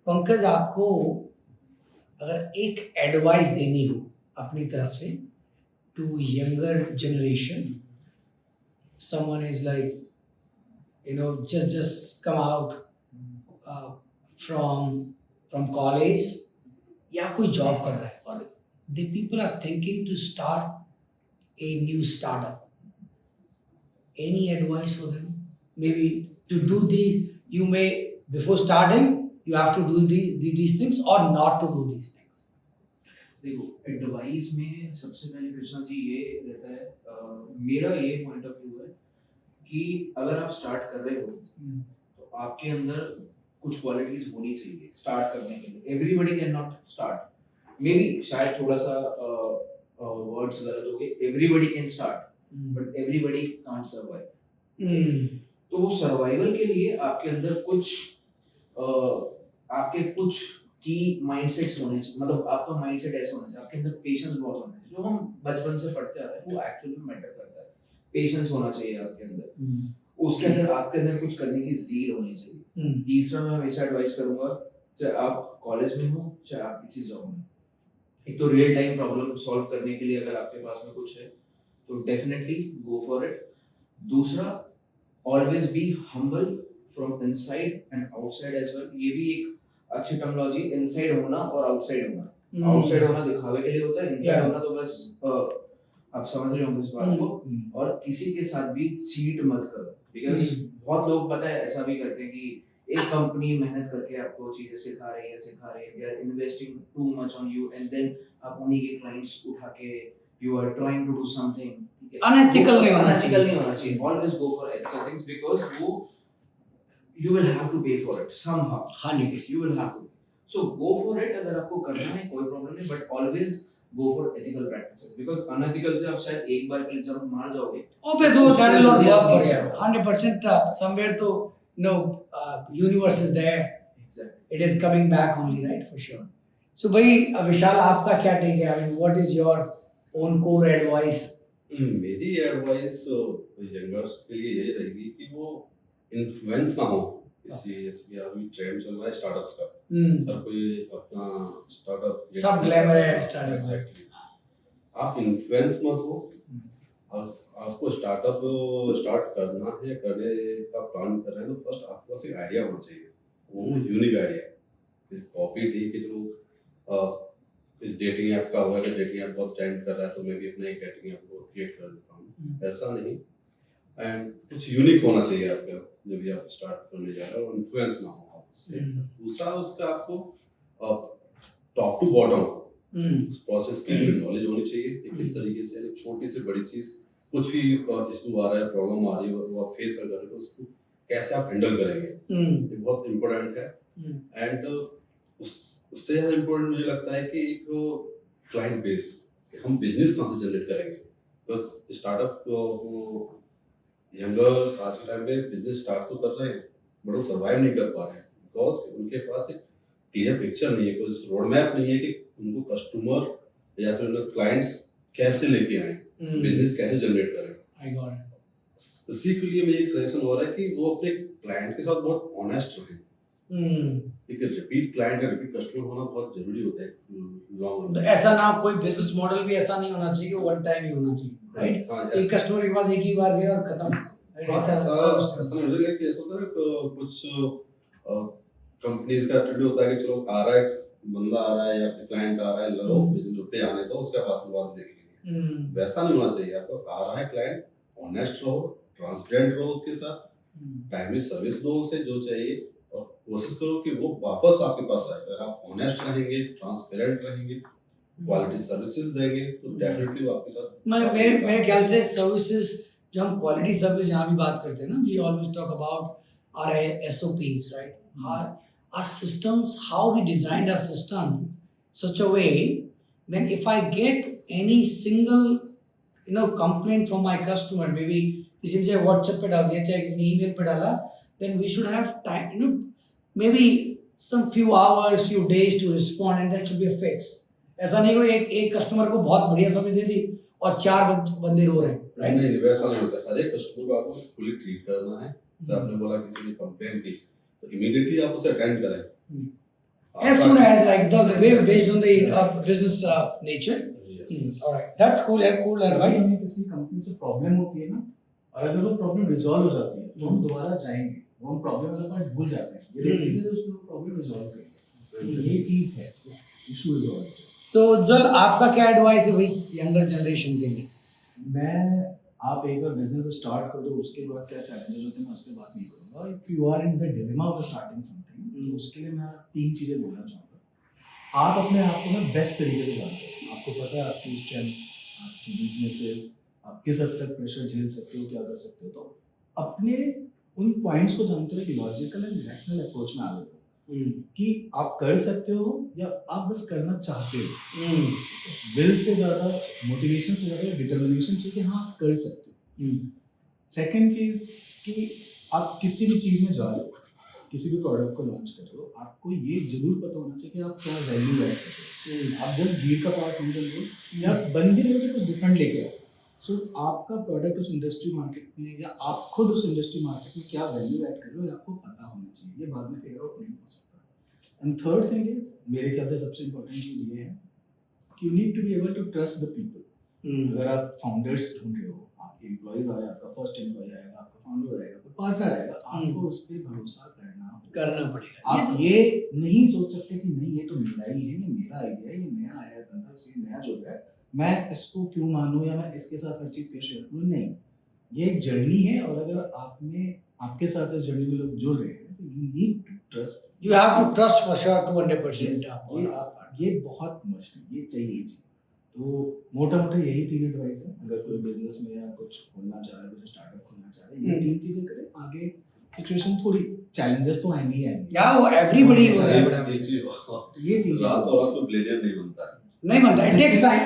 पंकज, आपको अगर एक एडवाइस देनी हो अपनी तरफ से to younger generation, someone is like just come out from college या कोई जॉब कर रहा है और the people are thinking to start a new startup, any advice for them? Maybe to do you may, before starting you have to do these things or not to do these things. देखो, advice में सबसे पहले कृष्णा जी ये रहता है, मेरा ये point of view है कि अगर आप स्टार्ट कर रहे हो तो आपके अंदर कुछ क्वालिटीज होनी चाहिए स्टार्ट करने के लिए। Everybody can not start, may be शायद थोड़ा सा वर्ड्स गलत हो गए, everybody can start but everybody can't survive. तो वो सर्वाइवल के लिए आपके अंदर आपके कुछ की माइंडसेट्स होने चाहिए, मतलब आपका माइंडसेट ऐसा होना चाहिए, आपके अंदर पेशेंस बहुत होना चाहिए। जो हम बचपन से पढ़ते आ रहे हैं वो एक्चुअली में मैटर करता है। पेशेंस होना चाहिए आपके अंदर, उसके अंदर आपके अंदर कुछ करने की ज़ील होनी चाहिए। तीसरा मैं हमेशा एडवाइस करूंगा, चाहे आप कॉलेज में हो चाहे आप किसी जॉब में, एक तो रियल टाइम प्रॉब्लम सॉल्व करने के लिए अगर आपके पास में कुछ है तो डेफिनेटली गो फॉर इट। दूसरा, always be humble from inside and outside as well. ये भी एक अच्छी टर्मिनोलॉजी, इनसाइड होना और आउटसाइड होना। आउटसाइड होना दिखावे के लिए होता है, इनसाइड होना तो बस आप समझ रहे होंगे इस बात को। और किसी के साथ भी चीट मत करो, बिकॉज बहुत लोग पता है ऐसा भी करते हैं कि एक कंपनी मेहनत करके आपको चीजें सिखा रही है, they are investing too much on you and then आप उन्हीं के क्लाइंट्स उठा के you are trying to do something unethical नहीं होना चाहिए। Always go for ethical things, because वो you will have to pay for it somehow. 100% You will have to. So go for it अगर आपको करना है, कोई प्रॉब्लम नहीं, but always go for ethical practices, because unethical से आप शायद एक बार के लिए जब मार जाओगे, obviously वो that will not work for you 100%. Somewhere तो universe is there, exactly, it is coming back only, right? For sure. So भाई विशाल, आपका क्या take है? I mean, what is your own core advice? मेरी एडवाइस यंगर्स के लिए यही रहेगी कि वो इन्फ्लुएंस ना हो किसी, जैसे अभी ट्रेंड चल रहा है स्टार्टअप्स का, हर कोई अपना स्टार्टअप, सब ग्लैमर है स्टार्टअप। एग्जैक्टली, आप इन्फ्लुएंस मत हो। और आपको स्टार्टअप स्टार्ट करना है, करने का प्लान कर रहे हैं तो फर्स्ट आपके पास एक आइडिया होना चाहिए, वो यूनिक आइडिया। किसी कॉपी नहीं कि जो इस डेटिंग ऐप का होगा कि डेटिंग ऐप बहुत ट्रेंड कर रहा है तो मैं भी अपना एक डेटिंग ऐप को क्रिएट कर देता हूँ, ऐसा नहीं। एंड कुछ यूनिक होना चाहिए आपका जब भी आप स्टार्ट करने जा रहे हो, इन्फ्लुएंस ना हो आपसे। दूसरा, उसका आपको टॉप टू बॉटम उस प्रोसेस की नॉलेज होनी चाहिए कि किस तरीके से छोटी से बड़ी चीज, कुछ भी इशू आ रहा है, प्रॉब्लम आ रही है, वो आप फेस कर रहे हो तो उसको कैसे आप हैंडल करेंगे, ये बहुत इम्पोर्टेंट है। एंड उससे ज़्यादा इम्पोर्टेंट मुझे लगता है कि एक क्लाइंट बेस, हम बिजनेस कहाँ से जनरेट करेंगे। तो स्टार्टअप यंगर आज के टाइम पे बिजनेस स्टार्ट तो कर रहे हैं बट वो सर्वाइव नहीं कर पा रहे हैं, बिकॉज उनके पास एक क्लियर पिक्चर नहीं है, कोई रोड मैप नहीं है कि उनको कस्टमर या फिर उनके क्लाइंट्स कैसे लेके आए, बिजनेस कैसे जनरेट करें। इसी के लिए मेरा एक सजेशन हो रहा है कि वो अपने क्लाइंट के साथ बहुत ऑनेस्ट रहें। एक रिपीट क्लाइंट या रिपीट कस्टमर होना बहुत जरूरी होता है लॉन्ग रन। ऐसा ना, कोई बिजनेस मॉडल भी ऐसा नहीं होना चाहिए, वन टाइम ही होना चाहिए, राइट? एक कस्टमर के पास एक ही बार गया और खत्म। ऐसा नहीं मुझे लगता है कि ऐसा होता है कुछ कंपनीज का एटीट्यूड होता है कि चलो आ रहा है बंदा, आ रहा है या फिर क्लाइंट आ रहा है, लो बिजनेस रुपए आने दो, उसके बाद देखेंगे। वैसा नहीं होना चाहिए। आपको आ रहा है क्लाइंट, ऑनेस्ट रहो, ट्रांसपेरेंट रहो उसके साथ, टाइमली सर्विस दो उसे जो चाहिए और कोशिश करो कि वो वापस आपके पास आए। अगर आप ऑनेस्ट रहेंगे, ट्रांसपेरेंट रहेंगे, क्वालिटी सर्विसेज देंगे तो डेफिनेटली वो आपके साथ। मेरे ख्याल से सर्विसेज, जो हम क्वालिटी सर्विस जहाँ भी बात करते हैं ना, we always talk about our SOPs, right? Our systems, how we designed our system such a way, then if I get any single complaint from my customer, maybe किसी ने WhatsApp पे डाल दिया, चाहे किसी ने email पे डाला, then we should have time, maybe some few hours, few days to respond, and that should be a fix. ऐसा नहीं हो एक कस्टमर को बहुत बढ़िया सर्विस दे दी और 4 बंदे रो रहे हैं, राइट? नहीं, वैसा नहीं होता। हर एक कस्टमर को आपको फुली ट्रीट करना है। जैसे आपने बोला किसी ने कंप्लेंट की तो इमीडिएटली आप उसे अटेंड करें, as soon as like the way based on the business nature. Yes. All right, that's cool. Cool advice. हमें किसी कंपनी से प्रॉब्लम होती है ना, और अगर वो प्रॉब्लम रिजॉल्व हो जाती है तो हम दोबारा जाएंगे, वो हम प्रॉब्लम वाला पार्ट भूल जाते हैं, ये देखेंगे तो उसको प्रॉब्लम रिजॉल्व करेंगे, ये चीज है, इशू रिजॉल्व। तो जल आपका क्या एडवाइस है भाई यंगर जनरेशन के लिए? मैं आप एक बार बिजनेस स्टार्ट कर दो, उसके बाद क्या चैलेंजेस होते हैं मैं उस पर बात नहीं करूंगा। If you are in the dilemma of starting something, उसके लिए मैं 3 चीजें बोलना चाहूँगा। आप अपने आप को ना बेस्ट तरीके से जानते हो, आपको पता है आपकी स्ट्रेंथ, आपकी वीकनेसेस, आप किस हद तक प्रेशर झेल सकते हो, क्या कर सकते हो, तो अपने उन पॉइंट्स को जानते हो, एक लॉजिकल एंड रैशनल अप्रोच में आगे कि आप कर सकते हो या आप बस करना चाहते हो। विल से ज़्यादा, मोटिवेशन से ज़्यादा डिटर्मिनेशन चाहिए कि हाँ आप कर सकते हो। सेकंड चीज़ कि आप किसी भी चीज़ में जा रहे हो, किसी भी प्रोडक्ट को लॉन्च कर रहे हो, आपको ये जरूर पता होना चाहिए कि आप क्या वैल्यू ऐड कर रहे हो। आप जस्ट डील का पार्ट नहीं बन रहे हो या बन भी रहे हो तो कुछ डिफरेंट लेके आओ। सो आपका प्रोडक्ट उस इंडस्ट्री मार्केट में या आप खुद उस इंडस्ट्री मार्केट में क्या वैल्यू ऐड कर रहे हो, ये आपको पता होना चाहिए, ये बाद में फिगर आउट नहीं हो सकता। एंड थर्ड थिंग इज, मेरे ख्याल से सबसे इंपॉर्टेंट चीज़ ये है कि you need to be able to trust the people. अगर आप फाउंडर्स ढूंढ रहे हो, आपके एम्प्लॉयज आ रहे हैं, आपका फर्स्ट एम्प्लॉय आएगा, आपका फाउंडर आएगा, आपका पार्टनर आएगा, आपको उस पर भरोसा करना पड़ेगा। आप ये नहीं सोच सकते कि नहीं ये तो मेरा ही है, ये मेरा आइडिया है, ये नया आया धंधा, इससे नया जुड़ रहा है, मैं इसको क्यों मानूं या मैं इसके साथ हर चीज पे शेयर करूं। नहीं, ये एक जर्नी है और अगर आपके साथ इस जर्नी में लोग जुड़ रहे हैं तो you need to trust, You have to trust for sure 200%. ये बहुत मस्ट है, ये चाहिए चीज। तो मोटा मोटा यही 3 एडवाइस है। अगर कोई बिजनेस में या कुछ खोलना चाह रहा है, कुछ स्टार्टअप खोलना चाह रहा है, ये 3 चीजें करें, आगे सिचुएशन थोड़ी चैलेंजेस तो आएंगे ही आएंगे। Yeah, वो everybody ये will have it. चीज़- ये 3 रात और रात में ब्लेजर नहीं बनता है। नहीं बनता, it takes time.